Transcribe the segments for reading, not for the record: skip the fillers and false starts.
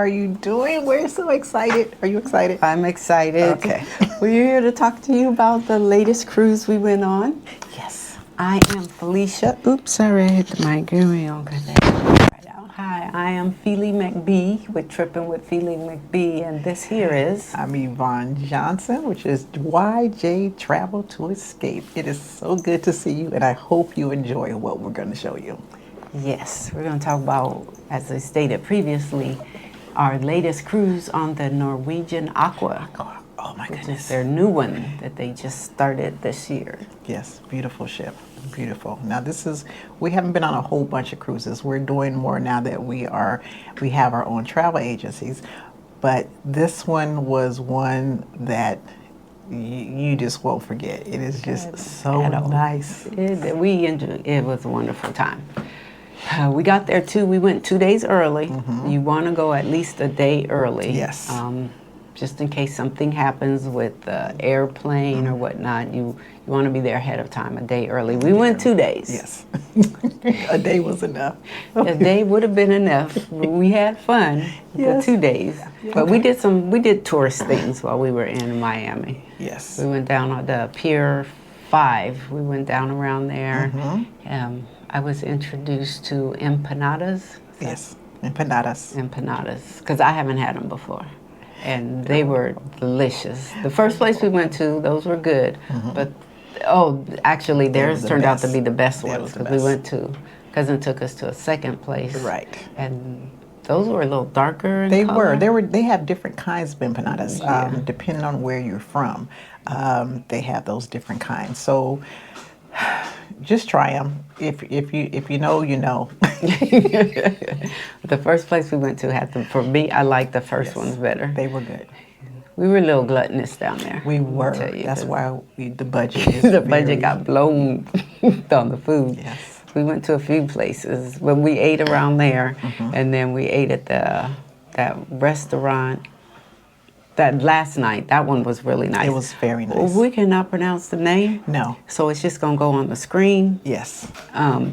are you doing? We're so excited. Are you excited? I'm excited. Okay. We're here to talk to you about the latest cruise we went on. Yes. I am Felicia. Oops, sorry, I hit the mic. Here we go. Hi, I am Feely McBee with TripN with Feely McBee, and this here is... I'm Yvonne Johnson, which is YJ Travel to Escape. It is so good to see you, and I hope you enjoy what we're going to show you. Yes, we're going to talk about, as I stated previously, our latest cruise on the Norwegian Aqua. Oh my Which goodness. is their new one that they just started this year. Yes, beautiful ship. Beautiful. Now we haven't been on a whole bunch of cruises. We're doing more now that we have our own travel agencies. But this one was one that you just won't forget. It is just so nice. We enjoyed it. It was a wonderful time. We got there too. We went 2 days early. Mm-hmm. You want to go at least a day early. Yes. Just in case something happens with the airplane or whatnot, you want to be there ahead of time, a day early. We went 2 days. Yes. A day was enough. A day would have been enough. We had fun the 2 days. But we did tourist things while we were in Miami. Yes. We went down on the Pier 5. We went down around there. Mm-hmm. I was introduced to empanadas. Yes, empanadas. Empanadas, because I haven't had them before. And they were delicious. The first place we went to, those were good. Mm-hmm. But, actually, theirs turned out to be the best ones. Because we went to, cousin took us to a second place. Right. And those were a little darker in color. They They have different kinds of empanadas, depending on where you're from. They have those different kinds. So just try them. If you know, you know. The first place we went to for me, I liked the first ones better. They were good. We were a little gluttonous down there. We were. That's why the budget is the budget got blown on the food. Yes. We went to a few places, but we ate around there, and then we ate at that restaurant. That last night, that one was really nice. It was very nice. We cannot pronounce the name. No. So it's just going to go on the screen. Yes.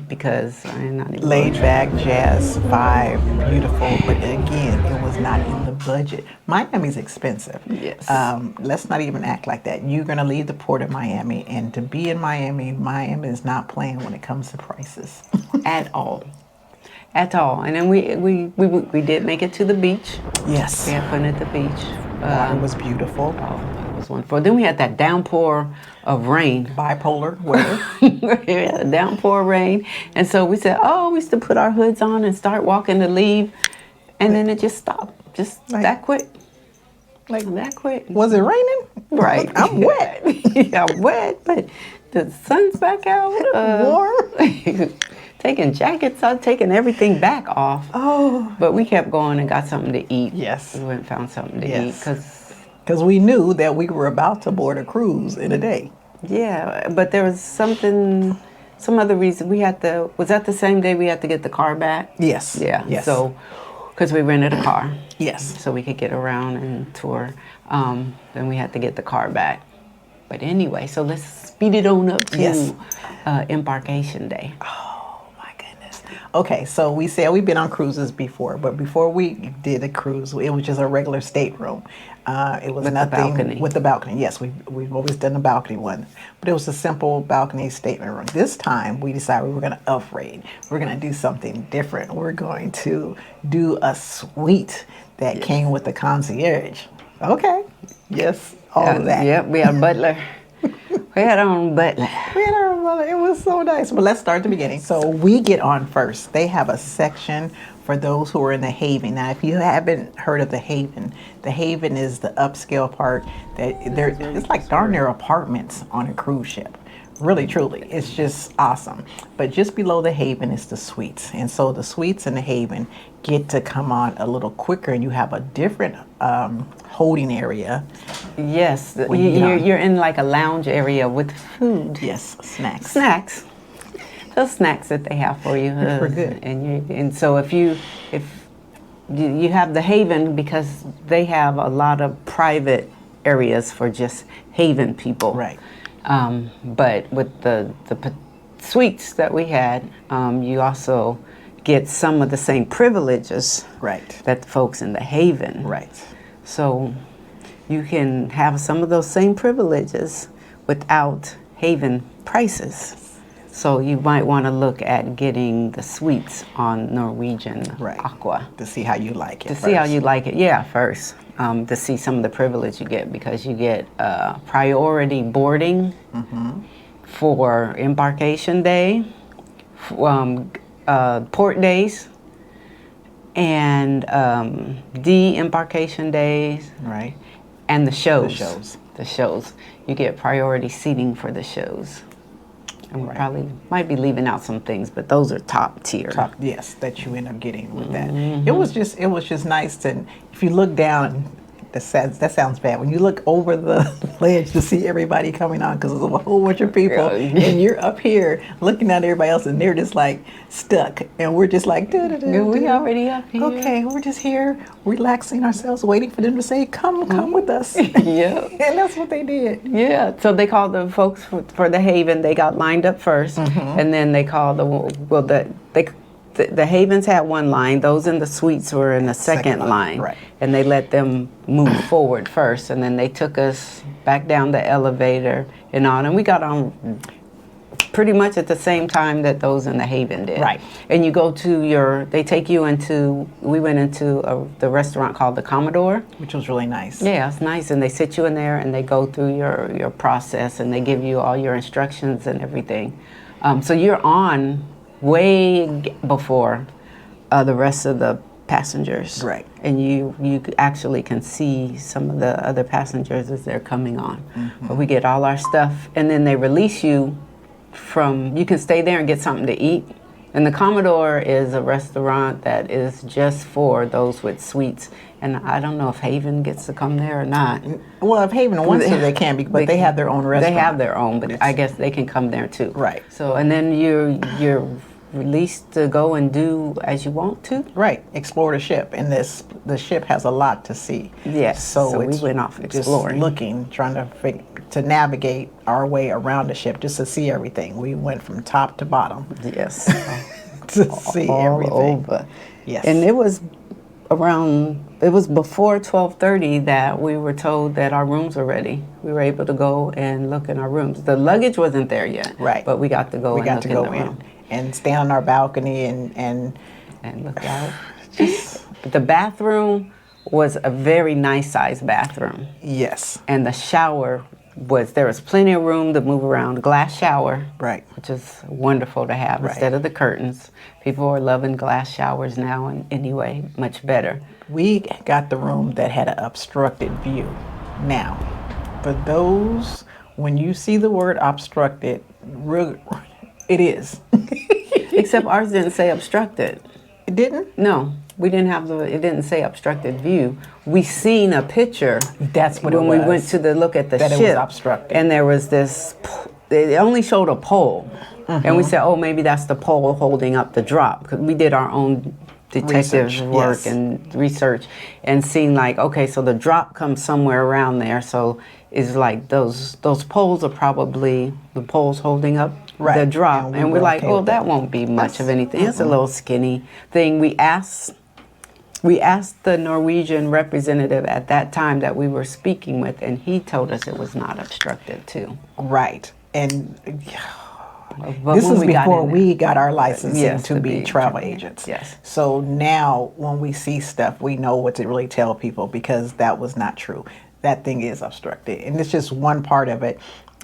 Because I'm not even laid back jazz vibe, beautiful. But again, it was not in the budget. Miami's expensive. Yes. Let's not even act like that. You're going to leave the port of Miami, and to be in Miami is not playing when it comes to prices. At all. At all. And then we did make it to the beach. Yes. We had fun at the beach. Water was beautiful. Oh, it was wonderful. Then we had that downpour of rain. Bipolar weather. We had a downpour of rain. And so we said, we used to put our hoods on and start walking to leave. And then it just stopped. Just that quick. Like that quick. Was it raining? Right. I'm wet. Yeah, I'm wet, but the sun's back out. Warm. Taking jackets out, taking everything back off. Oh. But we kept going and got something to eat. Yes. We went and found something to eat. Because we knew that we were about to board a cruise in a day. Yeah, but there was some other reason. Was that the same day we had to get the car back? Yes. Yeah. Yes. So, because we rented a car. Yes. So we could get around and tour. Then we had to get the car back. But anyway, so let's speed it on up to embarkation day. Okay, so we said we've been on cruises before, but before we did a cruise, it was just a regular stateroom. It was with nothing the balcony. With the balcony. Yes, we've always done the balcony one, but it was a simple balcony stateroom room. This time, we decided we were going to upgrade. We're going to do something different. We're going to do a suite that came with the concierge. Okay. Yes, all of that. Yep, we had a butler. We had our own butler. It was so nice. But let's start at the beginning. So we get on first. They have a section for those who are in the Haven. Now, if you haven't heard of the Haven is the upscale part. It's like darn near apartments on a cruise ship. Really, truly. It's just awesome. But just below the Haven is the suites. And so the suites in the Haven get to come on a little quicker, and you have a different holding area. Yes, you're in like a lounge area with food. Yes, snacks. Snacks. Those snacks that they have for you. They're good. And so if you have the Haven, because they have a lot of private areas for just Haven people. Right. But with the suites that we had, you also get some of the same privileges Right. that the folks in the Haven. Right. So you can have some of those same privileges without Haven prices. So you might want to look at getting the suites on Norwegian Right. Aqua. To see how you like it. To see how you like it, yeah, first. To see some of the privilege you get, because you get priority boarding for embarkation day, port days, and de-embarkation days, Right. and the shows. The shows. The shows. You get priority seating for the shows. And we Right. probably might be leaving out some things, but those are top tier. Yes, that you end up getting with that. It was just nice to, if you look down, that sounds bad. When you look over the ledge to see everybody coming on, because there's a whole bunch of people, and you're up here looking at everybody else, and they're just like stuck, and we're just like, We already up here. okay, we're just here relaxing ourselves, waiting for them to say, come with us. Yeah. And that's what they did. Yeah, so they called the folks for the Haven. They got lined up first, and then they called the Havens had one line. Those in the suites were in the second line, right. And they let them move forward first, and then they took us back down the elevator and on, and we got on pretty much at the same time that those in the Haven did. Right. And you go to they take you into. We went into the restaurant called the Commodore. Which was really nice. Yeah, it's nice, and they sit you in there and they go through your process and they give you all your instructions and everything. So you're on way before the rest of the passengers. Right. And you actually can see some of the other passengers as they're coming on. But we get all our stuff, and then they release you you can stay there and get something to eat. And the Commodore is a restaurant that is just for those with suites. And I don't know if Haven gets to come there or not. Well, if Haven wants to, they can be, but they have their own restaurant. They have their own, but I guess they can come there too. Right. So, and then you're released to go and do as you want to. Right, explore the ship, and the ship has a lot to see. Yes. So we it's went off just exploring, looking, trying to navigate our way around the ship, just to see everything. We went from top to bottom. Yes. To see all everything. over. Yes. And it was before 12:30 that we were told that our rooms were ready. We were able to go and look in our rooms. The luggage wasn't there yet. Right. But we got to go we and got look to in go the room. and stand on our balcony and Look out. The bathroom was a very nice sized bathroom. yes. And the shower there was plenty of room to move around. Glass shower. Right. Which is wonderful to have instead of the curtains. People are loving glass showers now, and anyway, much better. We got the room that had an obstructed view. Now, for those, when you see the word obstructed, it is. Except ours didn't say obstructed. It didn't? No, we didn't have it didn't say obstructed view. We seen a picture. That's what it when was. we went to look at the That ship. it was obstructed. And there was this, it only showed a pole. And we said, oh, maybe that's the pole holding up the drop. Because we did our own detective Research, work yes. and research and seen like, okay, so the drop comes somewhere around there. So it's like those poles are probably the poles holding up Right. the drop. And And, we we're were like, okay oh, with that that. won't be much of anything. It's a little skinny thing. We asked the Norwegian representative at that time that we were speaking with, and he told us it was not obstructed too. Right. And But this when is we got before in there- we got our license Yes, to be travel agents. Yes. So now when we see stuff, we know what to really tell people, because that was not true. That thing is obstructed. And it's just one part of it.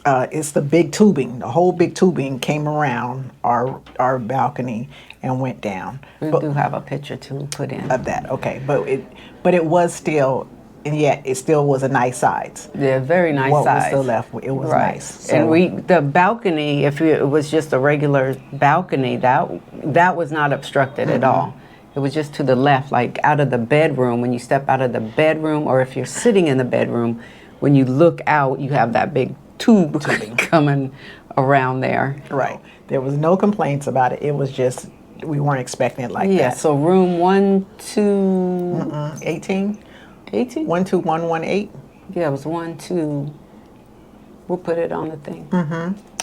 It's the big tubing. The whole big tubing came around our balcony and went down. We do have a picture to put in. Of that, okay. But it was still, and yet it still was a nice size. Yeah, very nice What was size. still left, it was Right. nice. And the balcony, if it was just a regular balcony, that was not obstructed at all. It was just to the left, like out of the bedroom. When you step out of the bedroom, or if you're sitting in the bedroom, when you look out, you have that big tube coming around there. Right. There was no complaints about it. It was just, we weren't expecting it like Yeah, that. so room 1, 18? 18? 12118? Yeah, it was 1, 2. We'll put it on the thing.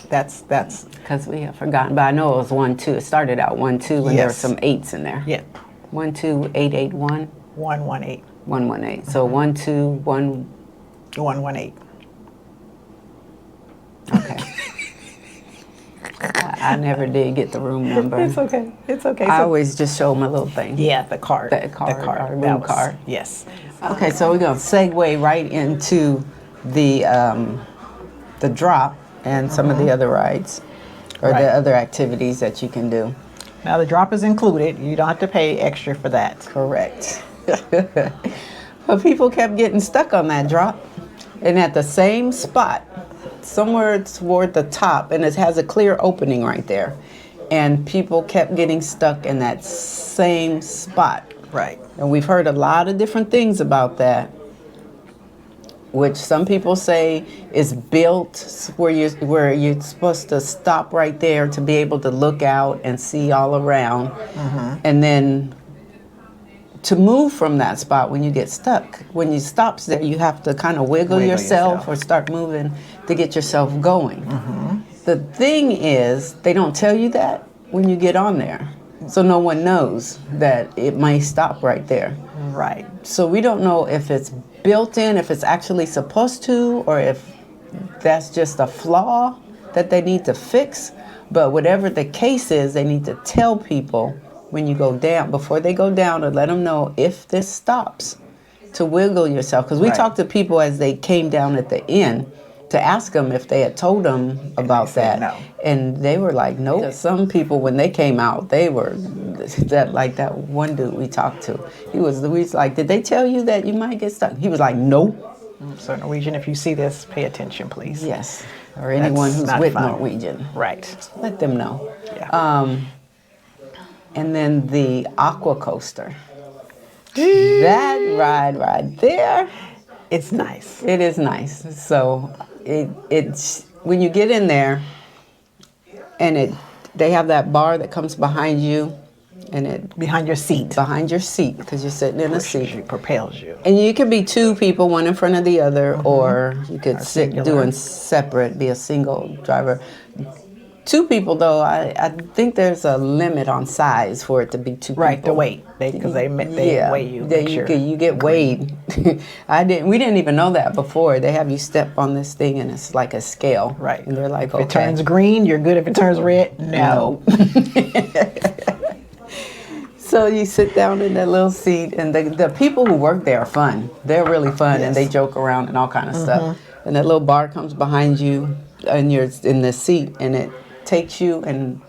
That's Because we have forgotten, but I know it was 1-2. It started out 1-2, and there were Yes. some 8s in there. yeah. 1-2-8-8-1. 118. 118. So 1-2-1. 118. Okay. I never did get the room number. It's okay. It's okay. I So- always just show my little thing. yeah, the card. The card, our room That was- card. Yes. Okay, so we're gonna segue right into the drop and some of the other rides or Right. the other activities that you can do. Now the drop is included. You don't have to pay extra for that. Correct. But people kept getting stuck on that drop, and at the same spot, somewhere toward the top, and it has a clear opening right there, and people kept getting stuck in that same spot. Right. And we've heard a lot of different things about that, which some people say is built where you're supposed to stop right there to be able to look out and see all around, and then to move from that spot when you get stuck. When you stop there, you have to kind of wiggle yourself or start moving to get yourself going. The thing is, they don't tell you that when you get on there. So no one knows that it may stop right there. Right. So we don't know if it's built in, if it's actually supposed to, or if that's just a flaw that they need to fix. But whatever the case is, they need to tell people when you go down, before they go down, to let them know if this stops, to wiggle yourself. Because we Right. talked to people as they came down at the end to ask them if they had told them about said that. no. And they were like, nope. Some people, when they came out, they were like that one dude we talked to. We was like, did they tell you that you might get stuck? He was like, no. So Norwegian, if you see this, pay attention, please. Yes. Or anyone That's who's not with fun. Norwegian. Right. Let them know. Yeah. And then the Aqua Coaster. That ride right there, It's nice. it is nice. So it's when you get in there, and they have that bar that comes behind you, and it Behind your seat. behind your seat because you're sitting in a Pushes seat. you, propels you. And you could be two people, one in front of the other, or you could sit singular. doing separate, be a single driver. Two people, though, I think there's a limit on size for it to be two Right, people. the weight. Because they weigh you. Yeah, make sure. you get weighed. We didn't even know that before. They have you step on this thing, and it's like a scale. Right. And they're like, If okay. it turns green, you're good. If it turns red, no. So you sit down in that little seat, and the people who work there are fun. They're really fun, and they joke around and all kind of stuff. And that little bar comes behind you, and you're in the seat, and it takes you and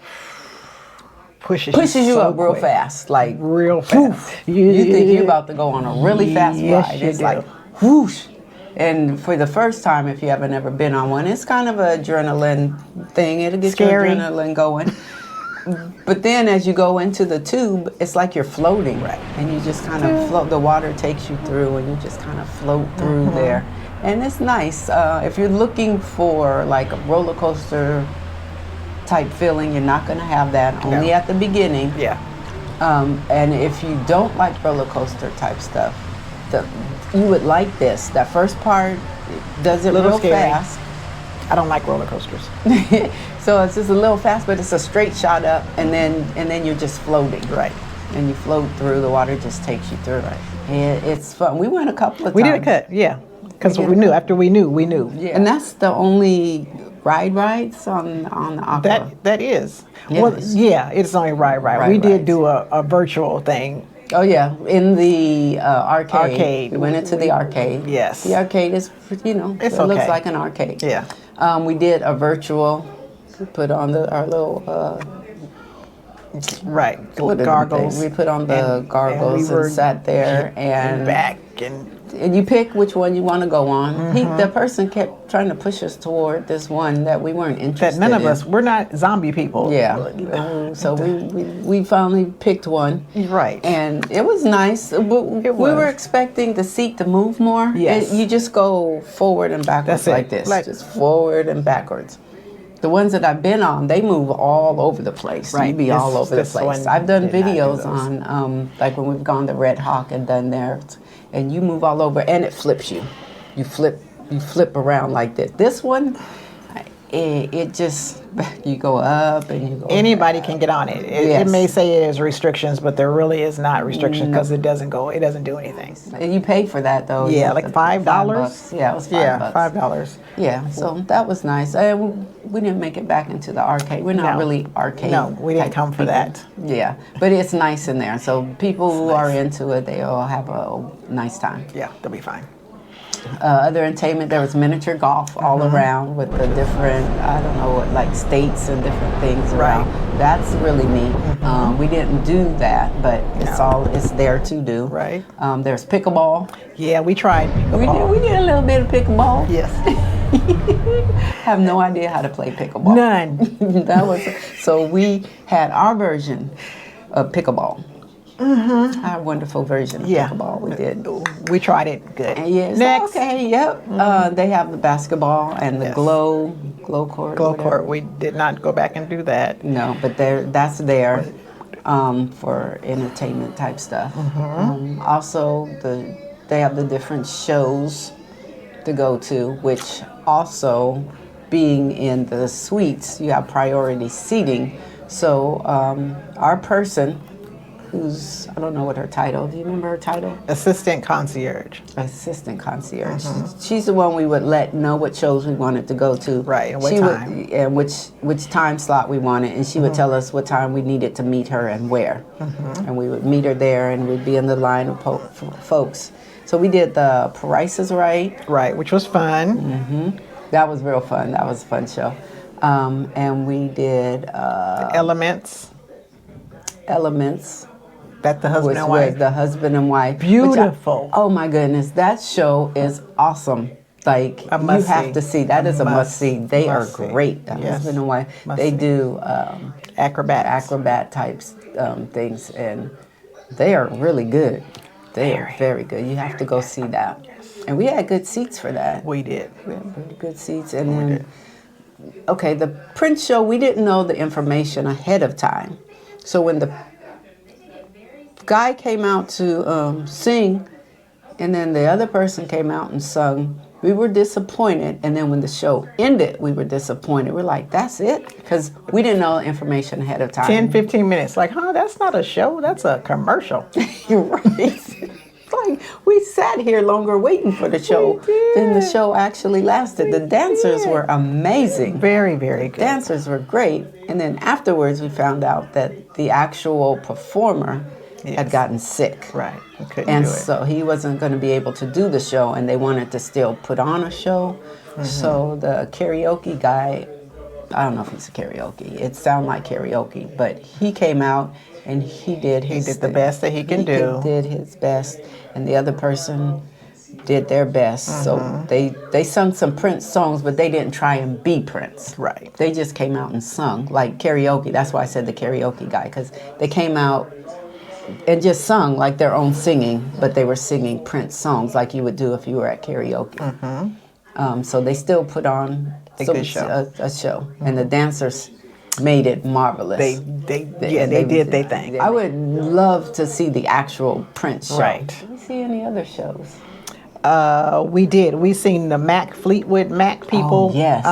Pushes you so up real quick. fast, like Real fast. you think you're about to go on a really fast Yes, ride. you It's do. like whoosh. And for the first time, if you haven't ever been on one, it's kind of an adrenaline thing. It'll get Scary. your adrenaline going. But then as you go into the tube, it's like you're floating. Right. And you just kind of float. The water takes you through, and you just kind of float through there. And it's nice. If you're looking for like a roller coaster type feeling, you're not going to have that. Only at the beginning. Yeah. And if you don't like roller coaster type stuff, you would like this. That first part does it Little real scary. fast. I don't like roller coasters. So it's just a little fast, but it's a straight shot up, and then you're just floating. Right. And you float through. The water just takes you through. Right. And it's fun. We went a couple of We times. did a cut, yeah. Because we knew. After we knew, we knew. Yeah. And that's the only rides on the Aqua. That is. Yeah. Well, yeah, it's only ride. We did rides. do a virtual thing. Oh yeah, in the arcade. Arcade. We went into the arcade. Yes. The arcade is, It's it looks okay. like an arcade. Yeah. We did a virtual. We put on our little Right. what are the Gargles. things? We put on the gargles and sat there and back and you pick which one you want to go on. The person kept trying to push us toward this one that we weren't interested that none of in. us, we're not zombie people. Yeah. So we finally picked one. Right. And it was nice. We were expecting the seat to move more. Yes. You just go forward and backwards That's it. like this. Like- just forward and backwards. The ones that I've been on, they move all over the place. Right. You be all over the This place. one I've done did not do videos those. on, like when we've gone to Red Hawk and done theirs, and you move all over, and it flips you. You flip around like this. This one, it just, you go up and you go Anybody can get on it. It Yes. may say it has restrictions, but there really is not restrictions because it doesn't do anything. And you pay for that though. Yeah, You like have $5. $5. Yeah, it was $5. $5. Yeah, so that was nice. And we didn't make it back into the arcade. We're not No. really arcade. No, we didn't type come for people. that. Yeah, but it's nice in there. So people who are nice. into it, they all have a nice time. Yeah, they'll be fine. Other entertainment, there was miniature golf all around with the different, I don't know, like states and different things around. That's really neat. We didn't do that, but it's there to do. Right. There's pickleball. Yeah, we tried pickleball. We did a little bit of pickleball. Yes. Have no idea how to play pickleball. None. That was so we had our version of pickleball. Our wonderful version of pickleball. We did. We tried it. Good. And yes. Next. Okay. Yep. They have the basketball and the glow court. Glow whatever. court. We did not go back and do that. No, but that's there for entertainment type stuff. Also, they have the different shows to go to, which also being in the suites, you have priority seating. So our person, who's, I don't know what her title, do you remember her title? Assistant concierge. Assistant concierge. She's the one we would let know what shows we wanted to go to. Right, and what she time. Would, and which time slot we wanted, and she would tell us what time we needed to meet her and where. And we would meet her there, and we'd be in the line of folks. So we did the Price is Right. Right, which was fun. That was real fun. That was a fun show. And we did Elements. Elements. That the husband Which and was wife. the husband and wife. Beautiful. Oh my goodness, that show is awesome. Like A you must have see. to see. That is a must see. They are must see. great. The Yes. husband and wife. Must They see. do Acrobat types things, and they are really good. They are very good. You have to go see that. And we had good seats for that. We did. We had really good seats, and then okay, the Prince show. We didn't know the information ahead of time, so when the guy came out to sing, and then the other person came out and sung, we were disappointed. And then when the show ended, we were disappointed. We're like, that's it? Because we didn't know information ahead of time. 10, 15 minutes. Like, that's not a show. That's a commercial. You're right. Like, we sat here longer waiting for the show than the show actually lasted. The dancers were amazing. Very, very good. Dancers were great. And then afterwards, we found out that the actual performer had gotten sick. Right. We couldn't And do it. so he wasn't going to be able to do the show, and they wanted to still put on a show. So the karaoke guy, I don't know if he's a karaoke. It sounded like karaoke, but he came out and he did his He did the best that he can do. He did his best, and the other person did their best. So they sung some Prince songs, but they didn't try and be Prince. Right. They just came out and sung like karaoke. That's why I said the karaoke guy, because they came out and just sung like their own singing, but they were singing Prince songs like you would do if you were at karaoke. So they still put on A good show. a show, and the dancers made it marvelous. They did their thing. I would love to see the actual Prince show. Right. Did we see any other shows? We did. We seen the Fleetwood Mac people. Oh, yes.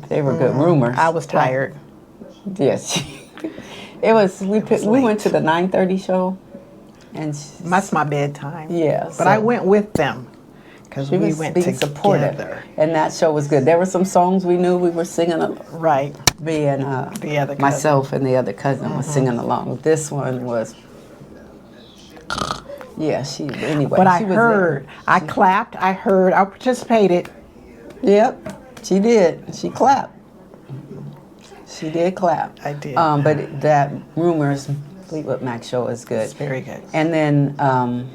They were good. Rumors. I was tired. Yes. It was. We went to the 9:30 show, and That's my bedtime. yeah. But I went with them because She we was went being together. supportive, and that show was good. There were some songs we knew we were singing. Right. Me and The other cousin. myself and the other cousin was singing along. This one was. Yeah, anyway. But I she was heard, I clapped, I heard, I participated. there. Yep, she did. She clapped. She did clap. I did. But that Rumors Fleetwood Mac show is good. It's very good. And then a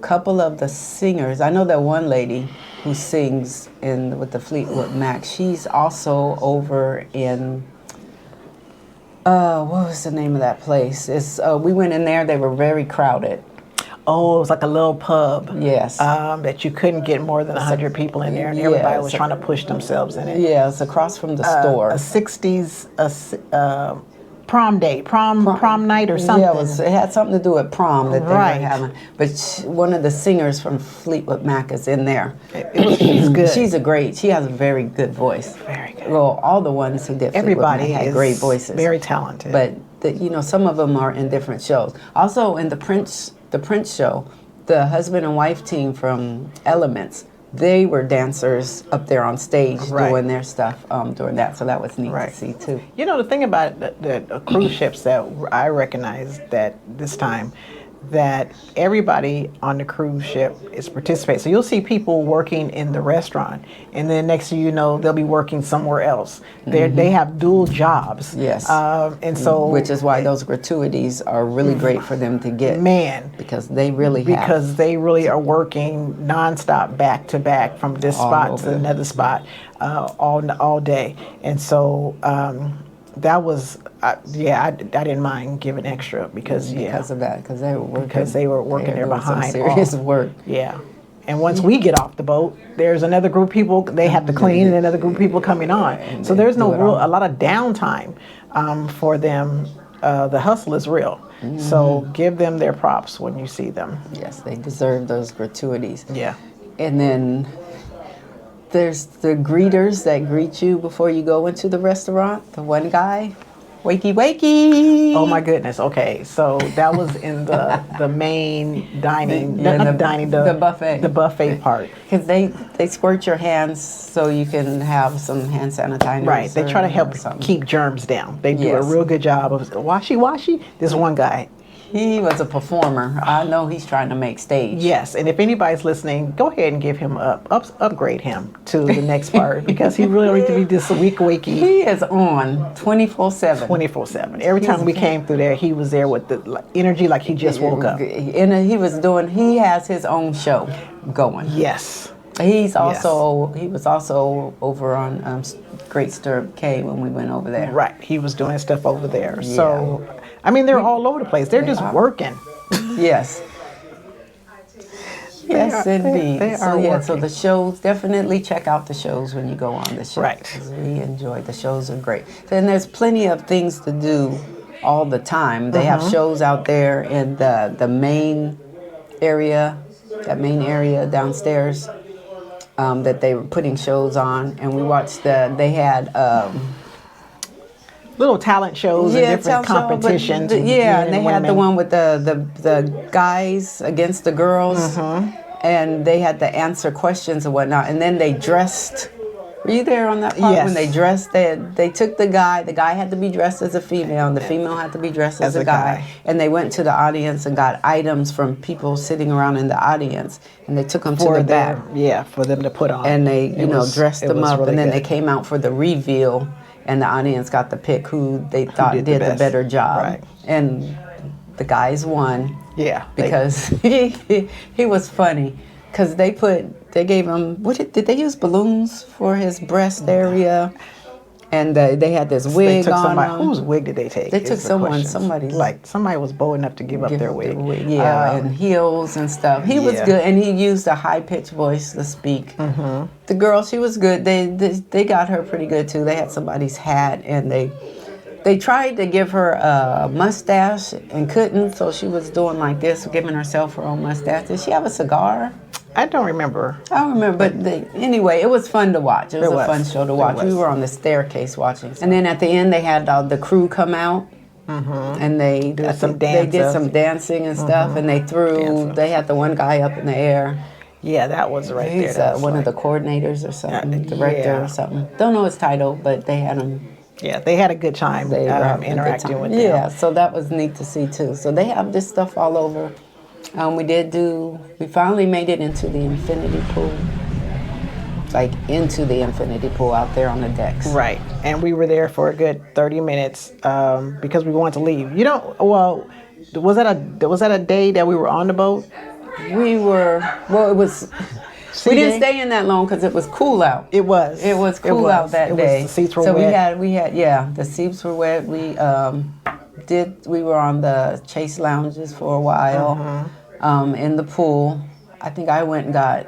couple of the singers. I know that one lady who sings with the Fleetwood Mac. She's also over in. What was the name of that place? We went in there. They were very crowded. Oh, it was like a little pub. Yes. That you couldn't get more than 100 people in there, and everybody was trying to push themselves in it. Yeah, it's across from the store. A 60s prom day, prom night or something. Yeah, it had something to do with prom that they Right. were having. But one of the singers from Fleetwood Mac is in there. She's good. She has a very good voice. Very good. Well, all the ones who did Everybody Fleetwood Mac had great voices. Very talented. But some of them are in different shows. Also in the Prince show, the husband and wife team from Elements, they were dancers up there on stage doing their stuff during that. So that was neat to see too. You know, the thing about the cruise ships that I recognize that this time, that everybody on the cruise ship is participating. So you'll see people working in the restaurant, and then next thing you know, they'll be working somewhere else. They have dual jobs. Yes. And so, which is why those gratuities are really great for them to get. Man. Because they really are working nonstop, back to back, from this spot to another spot, all day. And so that was, I didn't mind giving extra because of that, because they were working. There behind some serious work. Yeah. And once we get off the boat, there's another group of people they have to clean, and another group of people coming on. So there's a lot of downtime for them. The hustle is real. So give them their props when you see them. Yes, they deserve those gratuities. Yeah. And then there's the greeters that greet you before you go into the restaurant. The one guy, wakey wakey. Oh my goodness. Okay, so that was in the main dining, the buffet. The buffet part. Because they squirt your hands so you can have some hand sanitizer. Right. They try to help keep germs down. They do a real good job of washy. This one guy, he was a performer. I know he's trying to make stage. Yes, and if anybody's listening, go ahead and give him upgrade him to the next part, because he really needs to be this wakey. He is on 24/7. 24/7. Every time we came through there, he was there with the energy like he just woke up. And he has his own show going. Yes. He was also over on Great Stirrup Cay when we went over there. Right. He was doing stuff over there. Yeah. So I mean, they're all over the place. They're just working. Yes. Yes, indeed. They are working. So the shows, definitely check out the shows when you go on the show. Right. We enjoy the shows are great. And there's plenty of things to do all the time. They have shows out there in the main area, that main area downstairs, that they were putting shows on, and we watched they had little talent shows and different competitions. And they had the one with the guys against the girls, and they had to answer questions and whatnot. And then they dressed. Were you there on that part? Yes. When they dressed, they took the guy. The guy had to be dressed as a female, and the female had to be dressed as a guy. And they went to the audience and got items from people sitting around in the audience, and they took them to the back. Yeah, for them to put on. And they, dressed them up, really and then good. they came out for the reveal. And the audience got to pick who they thought did the better job. Right. And the guys won. Yeah. Because he was funny. Because they gave him, did they use balloons for his breast area? And they had this wig on him. Whose wig did they take? They took somebody's. Like somebody was bold enough to give up their wig. And heels and stuff. He was good, and he used a high-pitched voice to speak. The girl, she was good. They got her pretty good too. They had somebody's hat, and they tried to give her a mustache and couldn't, so she was doing like this, giving herself her own mustache. Did she have a cigar? I don't remember. I don't remember, but anyway, it was fun to watch. It was a fun show to watch. We were on the staircase watching. And then at the end, they had the crew come out, and they did some dancing and stuff, and they had the one guy up in the air. Yeah, that was right there. He's one of the coordinators or something, director or something. Don't know his title, but they had him. Yeah, they had a good time interacting with them. Yeah, so that was neat to see too. So they have this stuff all over. We finally made it into the infinity pool. Like into the infinity pool out there on the decks. Right. And we were there for a good 30 minutes because we wanted to leave. Was that a day that we were on the boat? It was... We didn't stay in that long because it was cool out. It was cool out that day. The seats were wet. We had the seats were wet. We were on the chase lounges for a while, in the pool. I think I went and got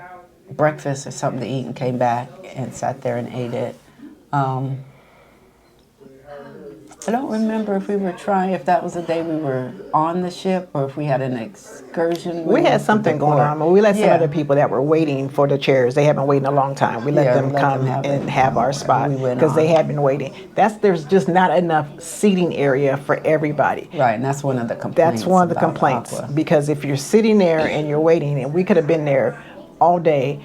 breakfast or something to eat and came back and sat there and ate it. I don't remember if we were trying, if that was the day we were on the ship or if we had an excursion. We had something going on, but we let some Yeah. other people that were waiting for the chairs. They have been waiting a long time. We let Yeah, them we let come them have and it. have our spot We went because they on. had been waiting. There's just not enough seating area for everybody. Right, and that's one of the complaints. That's one of the about complaints Aqua. because if you're sitting there and you're waiting, and we could have been there all day,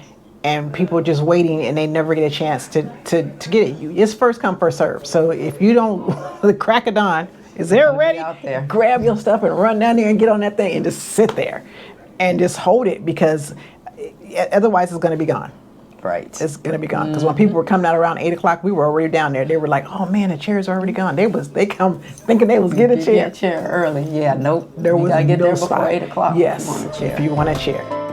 and people just waiting and they never get a chance to get it. It's first come first serve. So if you don't, the crack of dawn, is there Gotta be ready? out there. Grab your stuff and run down there and get on that thing and just sit there, and just hold it because otherwise it's going to be gone. Right. It's going to be gone because when people were coming out around 8 o'clock, we were already down there. They were like, "Oh man, the chairs are already gone." They come thinking they was get a chair. Get a chair early. Yeah, nope. There you was gotta get no there before spot. 8 o'clock. Yes, If you want a chair. if you want a chair.